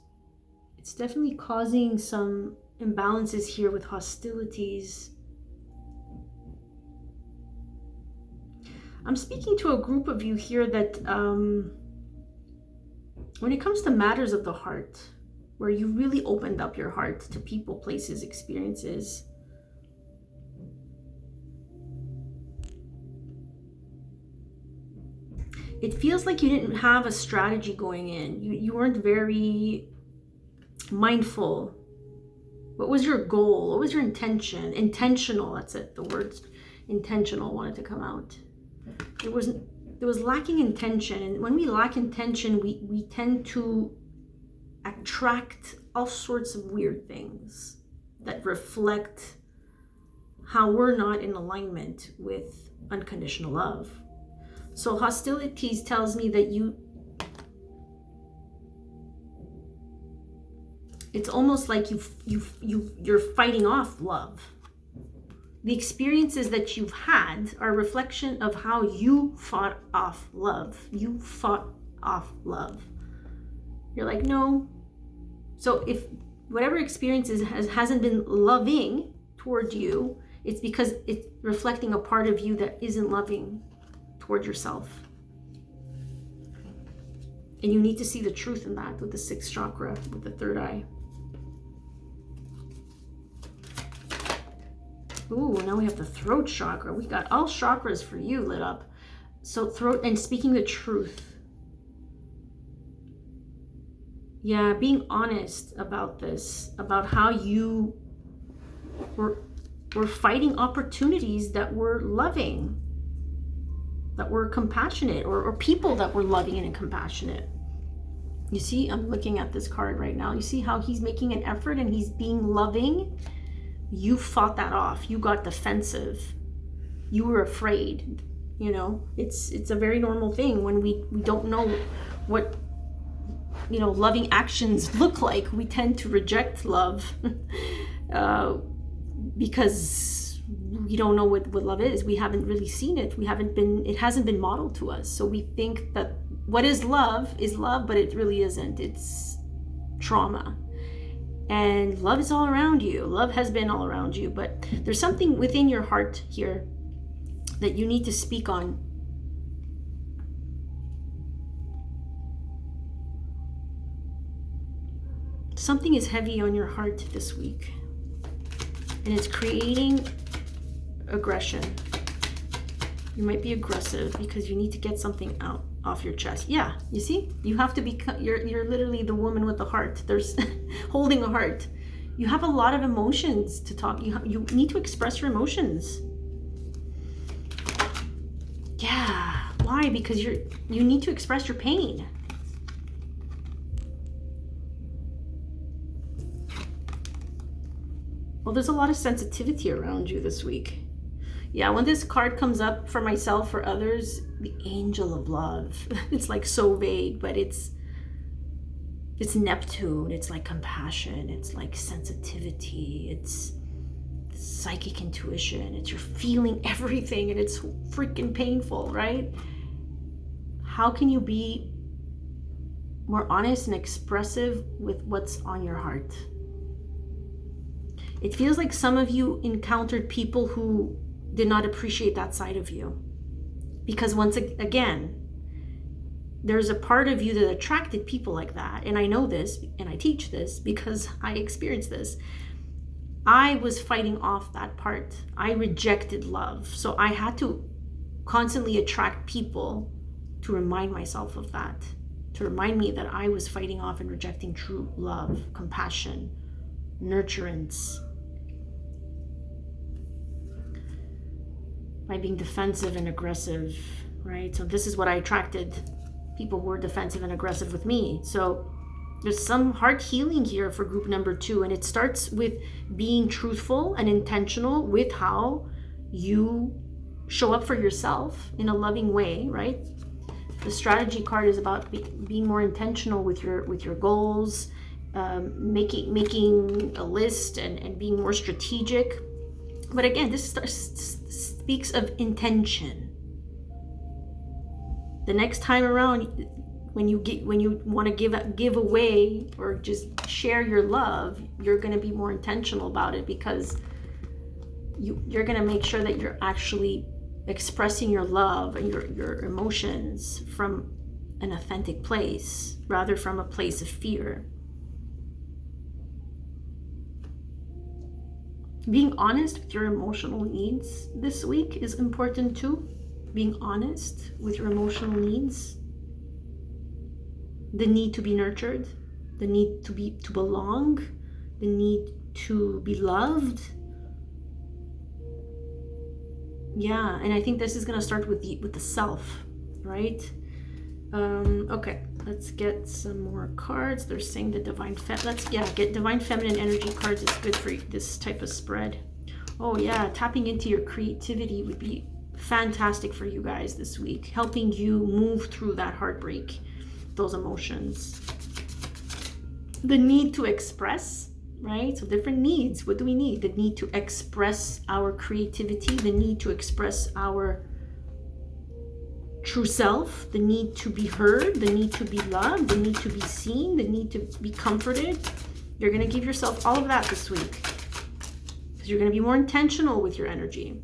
it's definitely causing some imbalances here with hostilities. I'm speaking to a group of you here that when it comes to matters of the heart, where you really opened up your heart to people, places, experiences, it feels like you didn't have a strategy going in. You weren't very mindful. What was your goal? What was your intention? Intentional, that's it. The words intentional wanted to come out. There was lacking intention. And when we lack intention, we tend to attract all sorts of weird things that reflect how we're not in alignment with unconditional love. So hostilities tells me that it's almost like you're fighting off love. The experiences that you've had are a reflection of how you fought off love. You fought off love. You're like, no. So if whatever experiences hasn't been loving toward you, it's because it's reflecting a part of you that isn't loving toward yourself. And you need to see the truth in that with the sixth chakra, with the third eye. Ooh, now we have the throat chakra. We got all chakras for you lit up. So throat and speaking the truth. Yeah, being honest about this, about how you were fighting opportunities that were loving, that were compassionate, or people that were loving and compassionate. You see, I'm looking at this card right now. You see how he's making an effort and he's being loving? You fought that off. You got defensive. You were afraid. You know, it's a very normal thing when we don't know what, loving actions look like. We tend to reject love because we don't know what love is. We haven't really seen it. It hasn't been modeled to us. So we think that what is love, but it really isn't. It's trauma. And love is all around you. Love has been all around you, but there's something within your heart here that you need to speak on. Something is heavy on your heart this week, and it's creating aggression. You might be aggressive because you need to get something out off your chest. Yeah, you see, you have to be. You're literally the woman with the heart. There's holding a heart. You have a lot of emotions to talk. You need to express your emotions. Yeah. Why? Because you need to express your pain. Well, there's a lot of sensitivity around you this week. Yeah, when this card comes up for myself or others, the angel of love, it's like so vague, but it's Neptune. It's like compassion. It's like sensitivity. It's psychic intuition. It's you're feeling everything and it's freaking painful, right? How can you be more honest and expressive with what's on your heart? It feels like some of you encountered people who did not appreciate that side of you. Because once again, there's a part of you that attracted people like that. And I know this, and I teach this because I experienced this. I was fighting off that part. I rejected love. So I had to constantly attract people to remind myself of that, to remind me that I was fighting off and rejecting true love, compassion, nurturance, by being defensive and aggressive, right? So this is what I attracted, people who were defensive and aggressive with me. So there's some heart healing here for group number 2, and it starts with being truthful and intentional with how you show up for yourself in a loving way, right? The strategy card is about being more intentional with your goals, making a list and being more strategic. But again, this speaks of intention. The next time around, when you want to give away or just share your love, you're going to be more intentional about it, because you're going to make sure that you're actually expressing your love and your emotions from an authentic place rather from a place of fear. Being honest with your emotional needs this week is important too. Being honest with your emotional needs. The need to be nurtured, the need to belong, the need to be loved. Yeah, and I think this is going to start with the self, right? Okay, let's get some more cards. They're saying the divine get divine feminine energy cards. It's good for this type of spread. Oh yeah, tapping into your creativity would be fantastic for you guys this week, helping you move through that heartbreak, those emotions. The need to express, right? So different needs. What do we need? The need to express our creativity, the need to express our true self, the need to be heard, the need to be loved, the need to be seen, the need to be comforted. You're going to give yourself all of that this week, because you're going to be more intentional with your energy.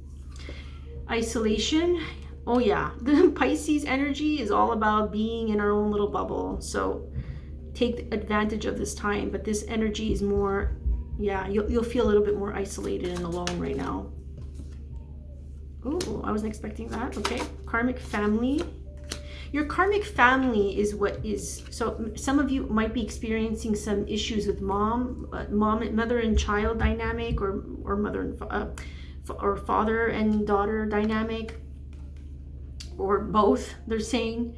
Isolation. Oh yeah, the Pisces energy is all about being in our own little bubble. So take advantage of this time, but this energy is more, yeah, you'll feel a little bit more isolated and alone right now. Oh, I wasn't expecting that. Okay, karmic family. Your karmic family is what is, so some of you might be experiencing some issues with mother and child dynamic, or father and daughter dynamic, or both, they're saying.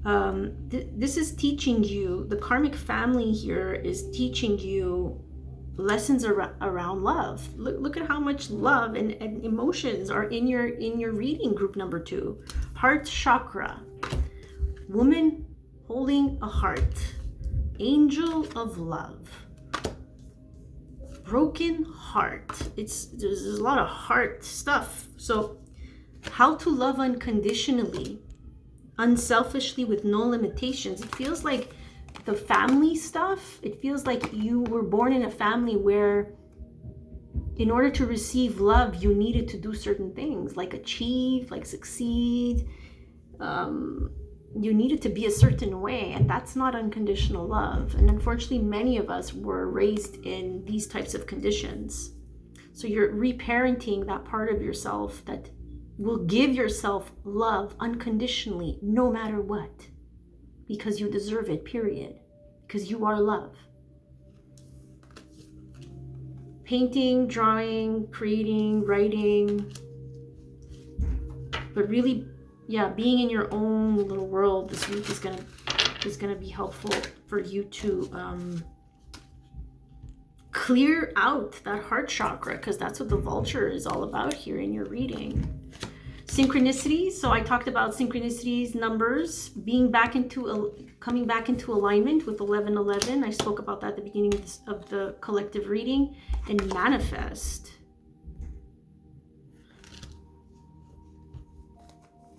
This is teaching you, the karmic family here is teaching you lessons around love. Look at how much love and emotions are in your reading group number 2. Heart chakra, woman holding a heart, angel of love, broken heart. There's a lot of heart stuff. So how to love unconditionally, unselfishly, with no limitations. It feels like the family stuff, it feels like you were born in a family where in order to receive love, you needed to do certain things, like achieve, like succeed. You needed to be a certain way, and that's not unconditional love. And unfortunately, many of us were raised in these types of conditions. So you're reparenting that part of yourself that will give yourself love unconditionally, no matter what, because you deserve it, period, because you are love. Painting, drawing, creating, writing, but really, yeah, being in your own little world this week is gonna be helpful for you to clear out that heart chakra, because that's what the vulture is all about here in your reading. Synchronicities. So I talked about synchronicities, numbers, coming back into alignment with 1111. I spoke about that at the beginning of the collective reading. And manifest.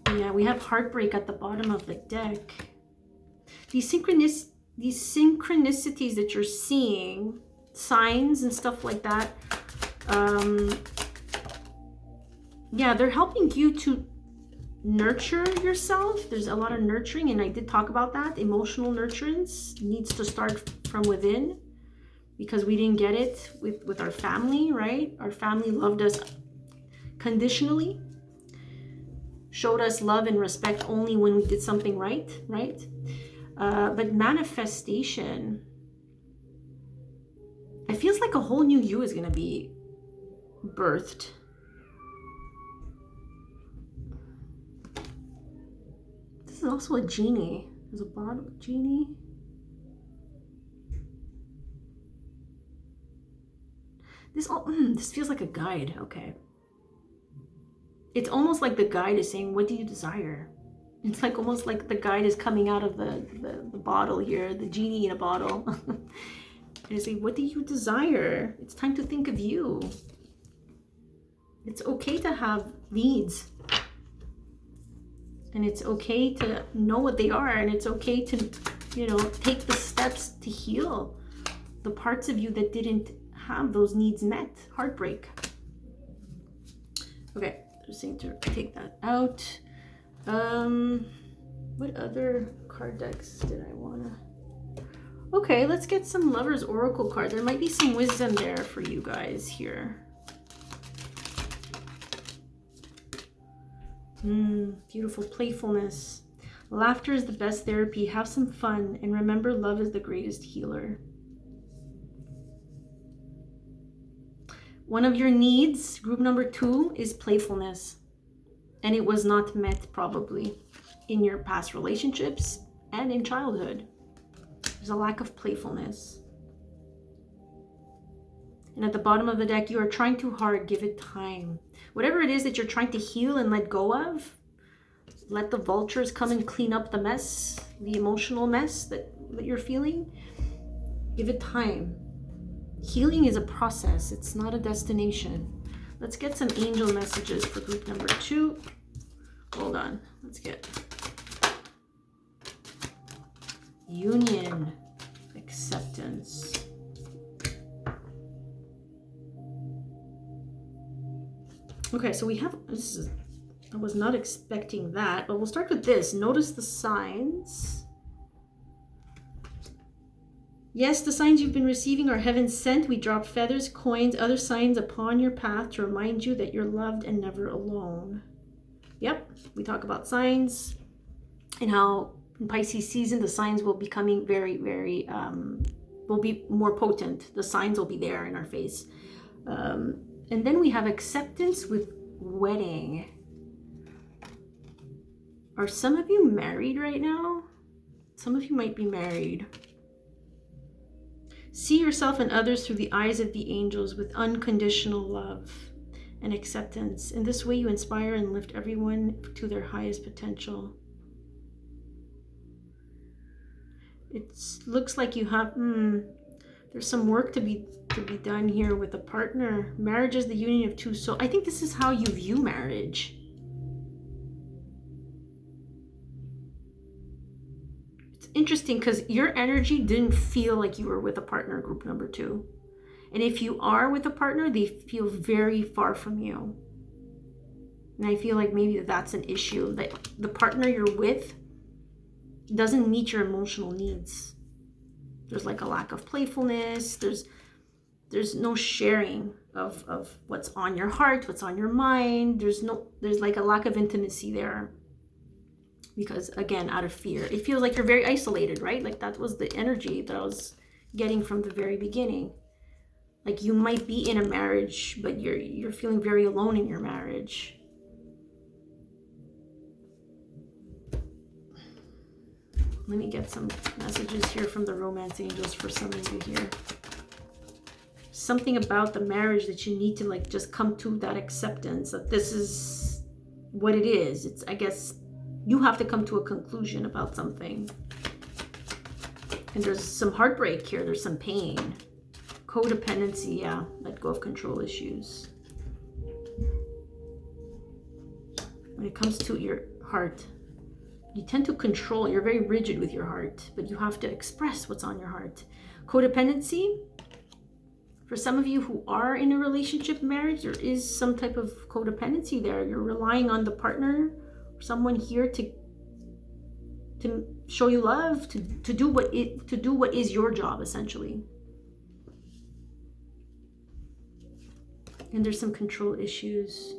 Yeah, we have heartbreak at the bottom of the deck. These synchronicities that you're seeing, signs and stuff like that, yeah, they're helping you to nurture yourself. There's a lot of nurturing, and I did talk about that. Emotional nurturance needs to start from within, because we didn't get it with our family, right? Our family loved us conditionally, showed us love and respect only when we did something right? But manifestation, it feels like a whole new you is going to be birthed. This is also a genie. There's a bottle genie. This feels like a guide. Okay. It's almost like the guide is saying, what do you desire? It's like almost like the guide is coming out of the bottle here, the genie in a bottle. And I say, what do you desire? It's time to think of you. It's okay to have needs. And it's okay to know what they are. And it's okay to, you know, take the steps to heal the parts of you that didn't have those needs met. Heartbreak. Okay, just need to take that out. What other card decks did I wanna? Okay, let's get some Lover's Oracle card. There might be some wisdom there for you guys here. Beautiful playfulness. Laughter is the best therapy. Have some fun and remember love is the greatest healer. One of your needs, group number 2, is playfulness. And it was not met probably in your past relationships and in childhood. There's a lack of playfulness. And at the bottom of the deck, you are trying too hard. Give it time. Whatever it is that you're trying to heal and let go of, let the vultures come and clean up the mess, the emotional mess that you're feeling. Give it time. Healing is a process. It's not a destination. Let's get some angel messages for group number 2. Hold on. Let's get union, acceptance. Okay, so we have, I was not expecting that, but we'll start with this. Notice the signs. Yes, the signs you've been receiving are heaven sent. We drop feathers, coins, other signs upon your path to remind you that you're loved and never alone. Yep, we talk about signs and how in Pisces season, the signs will be coming very, very, will be more potent. The signs will be there in our face. And then we have acceptance with wedding. Are some of you married right now? Some of you might be married. See yourself and others through the eyes of the angels with unconditional love and acceptance. In this way, you inspire and lift everyone to their highest potential. It looks like you have, there's some work to be done here with a partner. Marriage is the union of two souls. I think this is how you view marriage. It's interesting because your energy didn't feel like you were with a partner, group number 2. And if you are with a partner, they feel very far from you. And I feel like maybe that's an issue, that the partner you're with doesn't meet your emotional needs. There's like a lack of playfulness. There's no sharing of what's on your heart, what's on your mind. There's like a lack of intimacy there. Because again, out of fear. It feels like you're very isolated, right? Like that was the energy that I was getting from the very beginning. Like you might be in a marriage, but you're feeling very alone in your marriage. Let me get some messages here from the romance angels for some of you here. Something about the marriage that you need to like just come to that acceptance that this is what it is. It's, I guess you have to come to a conclusion about something. And there's some heartbreak here. There's some pain. Codependency, yeah. Let go of control issues. When it comes to your heart, you tend to control. You're very rigid with your heart, but you have to express what's on your heart. Codependency. For some of you who are in a relationship, marriage, there is some type of codependency there. You're relying on the partner, or someone here to show you love, to do what is your job essentially. And there's some control issues.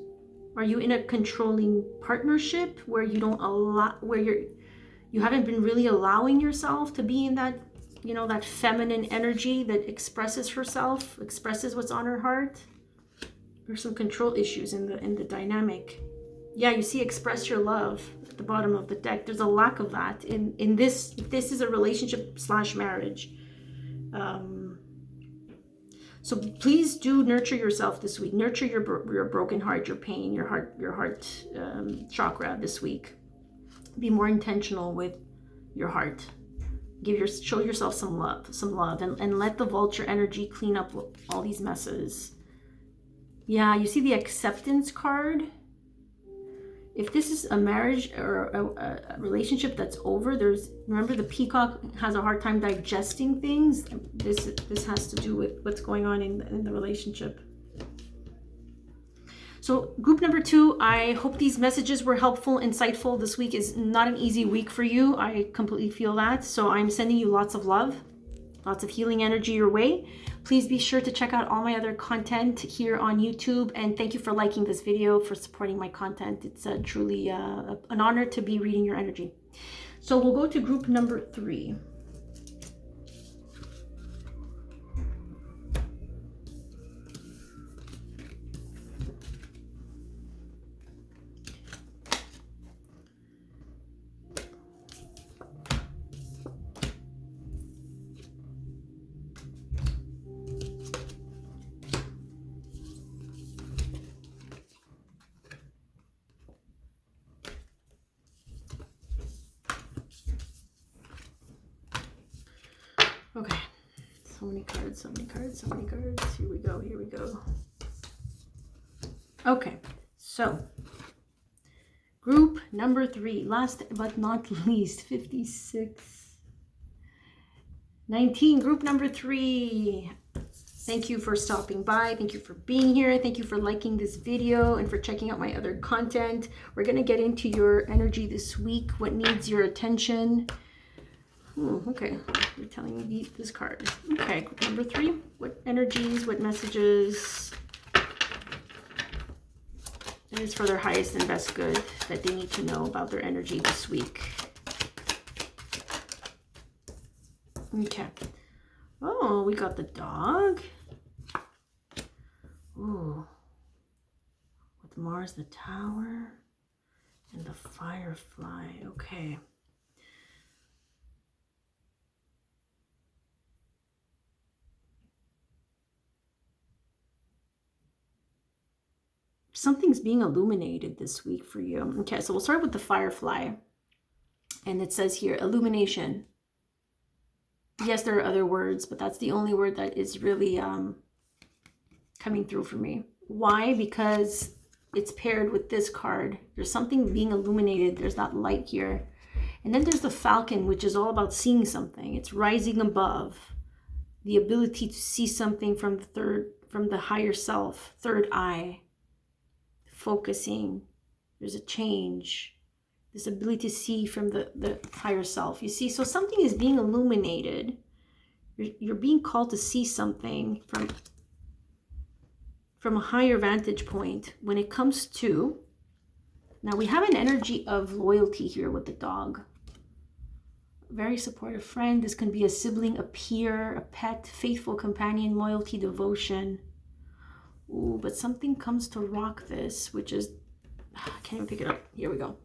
Are you in a controlling partnership where you don't allow, where you haven't been really allowing yourself to be in that, you know, that feminine energy that expresses herself, expresses what's on her heart? There's some control issues in the dynamic. Yeah, you see express your love at the bottom of the deck. There's a lack of that in this. If this is a relationship / marriage. So please do nurture yourself this week. Nurture your broken heart, your pain, your heart chakra this week. Be more intentional with your heart. Show yourself some love, and let the vulture energy clean up all these messes. Yeah, you see the acceptance card. If this is a marriage or a relationship that's over, remember the peacock has a hard time digesting things. This has to do with what's going on in the relationship. So group number 2, I hope these messages were helpful, insightful. This week is not an easy week for you. I completely feel that. So I'm sending you lots of love, lots of healing energy your way. Please be sure to check out all my other content here on YouTube. And thank you for liking this video, for supporting my content. It's truly an honor to be reading your energy. So we'll go to group number 3. Okay, so many cards, so many cards, so many cards. Here we go, here we go. Okay, so group number 3, last but not least, 56, 19, group number 3. Thank you for stopping by. Thank you for being here. Thank you for liking this video and for checking out my other content. We're going to get into your energy this week, what needs your attention. Okay, you're telling me this card. Okay, group number 3. What energies, what messages? It is for their highest and best good that they need to know about their energy this week. Okay. Oh, we got the dog. Ooh. With Mars, the Tower, and the Firefly. Okay. Something's being illuminated this week for you. Okay, so we'll start with the Firefly. And it says here, illumination. Yes, there are other words, but that's the only word that is really coming through for me. Why? Because it's paired with this card. There's something being illuminated. There's that light here. And then there's the Falcon, which is all about seeing something. It's rising above. The ability to see something from the higher self, third eye. Focusing. There's a change. This ability to see from the higher self. You see, so something is being illuminated. You're being called to see something from a higher vantage point when it comes to, now we have an energy of loyalty here with the dog. Very supportive friend. This can be a sibling, a peer, a pet, faithful companion, loyalty, devotion. Ooh, but something comes to rock this, which is, I can't even pick it up. Here we go.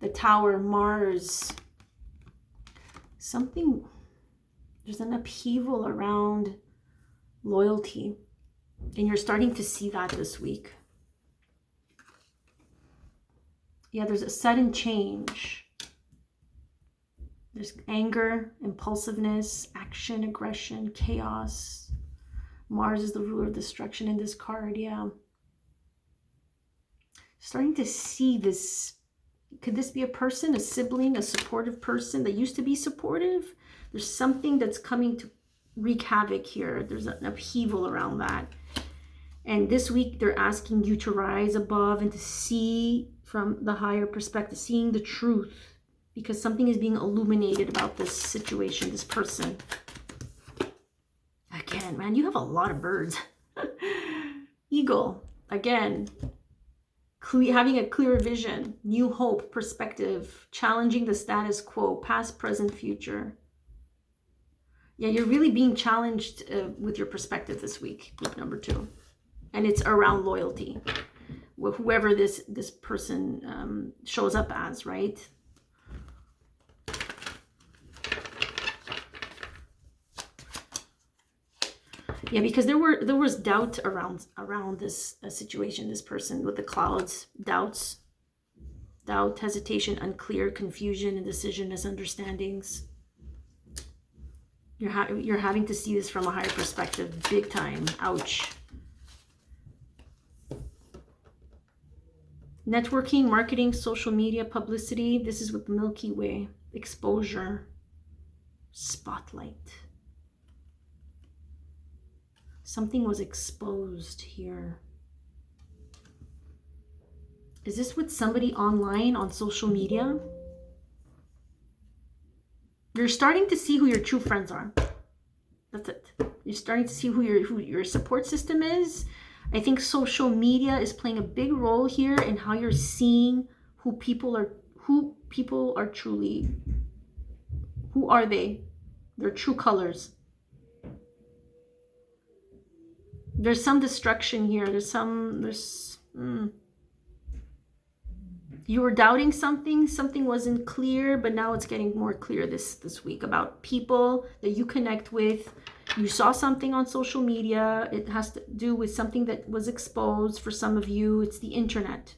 The Tower, Mars. Something, there's an upheaval around loyalty. And you're starting to see that this week. Yeah, there's a sudden change. There's anger, impulsiveness, action, aggression, chaos. Mars is the ruler of destruction in this card, yeah. Starting to see this. Could this be a person, a sibling, a supportive person that used to be supportive? There's something that's coming to wreak havoc here. There's an upheaval around that. And this week, they're asking you to rise above and to see from the higher perspective, seeing the truth, because something is being illuminated about this situation, this person. Again, man, you have a lot of birds. Eagle, again, having a clear vision, new hope, perspective, challenging the status quo, past, present, future. Yeah, you're really being challenged with your perspective this week, group number 2. And it's around loyalty. Whoever this person shows up as, right? Yeah, because there was doubt around this situation, this person with the clouds, doubts doubt, hesitation, unclear, confusion, indecision, misunderstandings. You're having to see this from a higher perspective, big time. Ouch. Networking, marketing, social media, publicity. This is with the Milky Way. Exposure. Spotlight. Something was exposed here. Is this with somebody online on social media? You're starting to see who your true friends are. That's it. You're starting to see who your support system is. I think social media is playing a big role here in how you're seeing who people are truly. Who are they? Their true colors. There's some destruction here. You were doubting something wasn't clear, but now it's getting more clear this week about people that you connect with. You saw something on social media. It has to do with something that was exposed for some of you. It's the internet.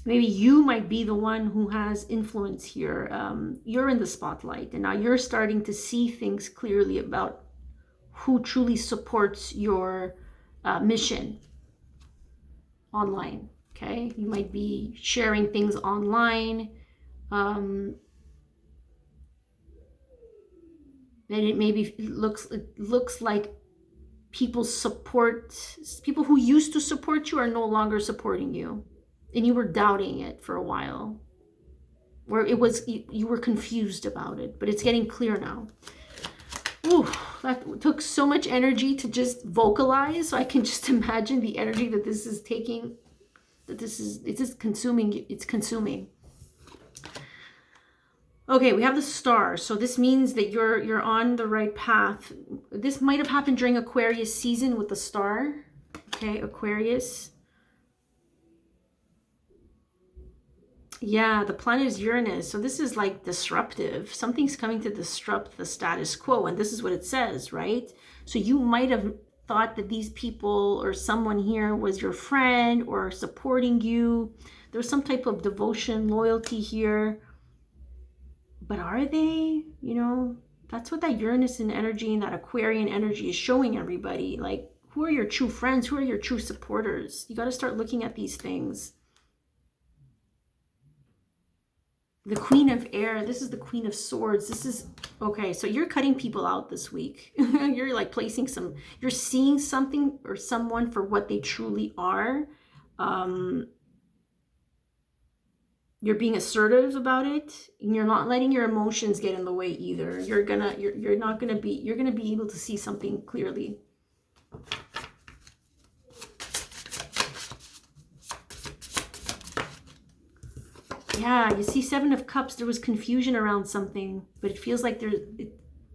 Maybe you might be the one who has influence here. You're in the spotlight, and now you're starting to see things clearly about who truly supports your mission online. Okay, you might be sharing things online. And it looks like people who used to support you are no longer supporting you, and you were doubting it for a while, where you were confused about it, but it's getting clear now. Ooh, that took so much energy to just vocalize, so I can just imagine the energy that this is taking, it's just consuming. It's consuming. Okay, we have the star. So this means that you're on the right path. This might have happened during Aquarius season with the star. Okay, Aquarius. Yeah, the planet is Uranus. So this is like disruptive. Something's coming to disrupt the status quo. And this is what it says, right? So you might have thought that these people or someone here was your friend or supporting you. There's some type of devotion, loyalty here. But are they? You know, that's what that Uranus energy and that Aquarian energy is showing everybody. Like, who are your true friends? Who are your true supporters? You got to start looking at these things. The Queen of Air. This is the Queen of Swords. This is, okay, so you're cutting people out this week. You're like you're seeing something or someone for what they truly are. You're being assertive about it, and you're not letting your emotions get in the way either. You're gonna be able to see something clearly. Yeah, you see Seven of Cups. There was confusion around something, but it feels like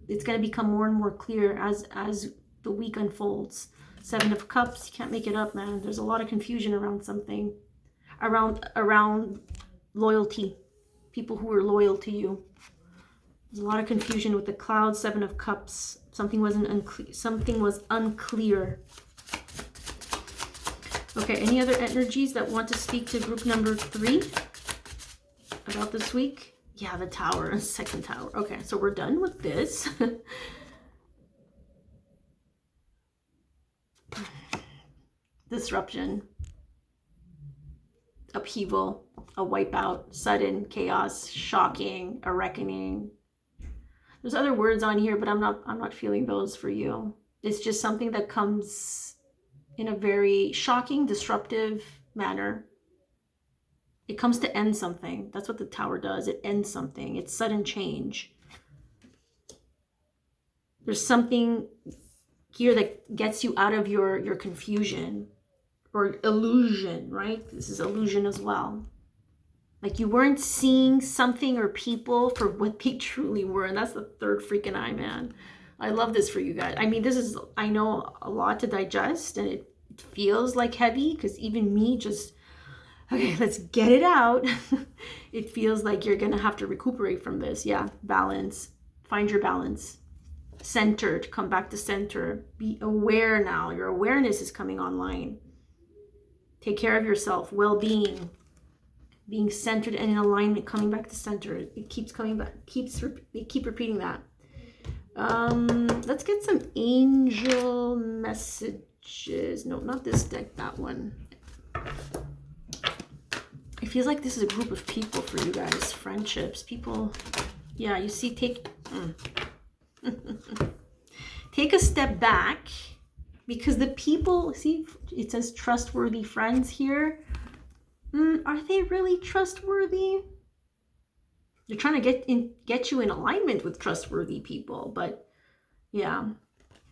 it's gonna become more and more clear as the week unfolds. Seven of Cups, you can't make it up, man. There's a lot of confusion around something, around loyalty, people who are loyal to you. There's a lot of confusion with the Cloud, Seven of Cups. Something was unclear. Okay, any other energies that want to speak to group number 3 about this week? Yeah, the Tower, second Tower. Okay, so we're done with this. Disruption, upheaval, a wipeout, sudden chaos, shocking, a reckoning. There's other words on here, but I'm not feeling those for you. It's just something that comes in a very shocking, disruptive manner. It comes to end something. That's what the Tower does. It ends something. It's sudden change. There's something here that gets you out of your confusion or illusion, right? This is illusion as well. Like you weren't seeing something or people for what they truly were. And that's the third freaking eye, man. I love this for you guys. I mean, this is, I know, a lot to digest, and it feels like heavy because even me just, okay, let's get it out. It feels like you're going to have to recuperate from this. Yeah, balance. Find your balance. Centered. Come back to center. Be aware now. Your awareness is coming online. Take care of yourself. Well-being. Being centered and in alignment. Coming back to center. It keeps coming back. They keep repeating that. Let's get some angel messages. No, not this deck. That one. It feels like this is a group of people for you guys. Friendships. People. Yeah, you see, take a step back, because the people, see, it says trustworthy friends here. Are they really trustworthy? They're trying to get you in alignment with trustworthy people, but yeah.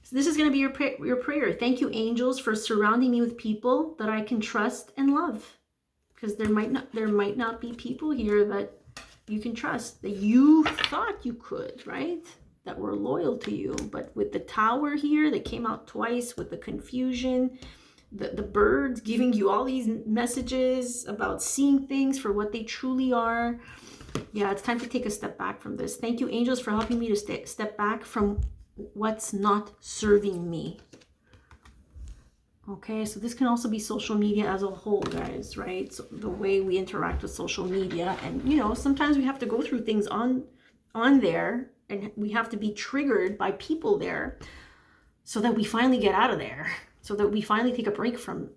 So this is going to be your prayer. Thank you, angels, for surrounding me with people that I can trust and love. Because there might not be people here that you can trust, that you thought you could, right? That were loyal to you. But with the Tower here that came out twice, with the confusion, the birds giving you all these messages about seeing things for what they truly are. Yeah, it's time to take a step back from this. Thank you, angels, for helping me to step back from what's not serving me. Okay, so this can also be social media as a whole, guys, right? So the way we interact with social media, and you know, sometimes we have to go through things on there, and we have to be triggered by people there, so that we finally get out of there, so that we finally take a break from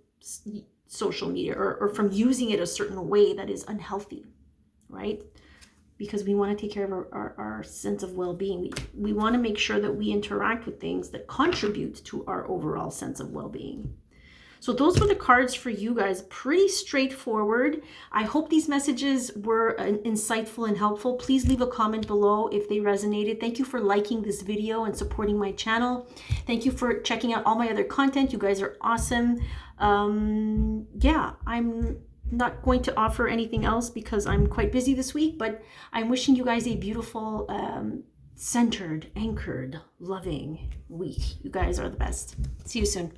social media, or from using it a certain way that is unhealthy, right? Because we want to take care of our sense of well-being. We want to make sure that we interact with things that contribute to our overall sense of well-being. So those were the cards for you guys. Pretty straightforward. I hope these messages were insightful and helpful. Please leave a comment below if they resonated. Thank you for liking this video and supporting my channel. Thank you for checking out all my other content. You guys are awesome. Yeah, I'm not going to offer anything else because I'm quite busy this week, but I'm wishing you guys a beautiful, centered, anchored, loving week. You guys are the best. See you soon.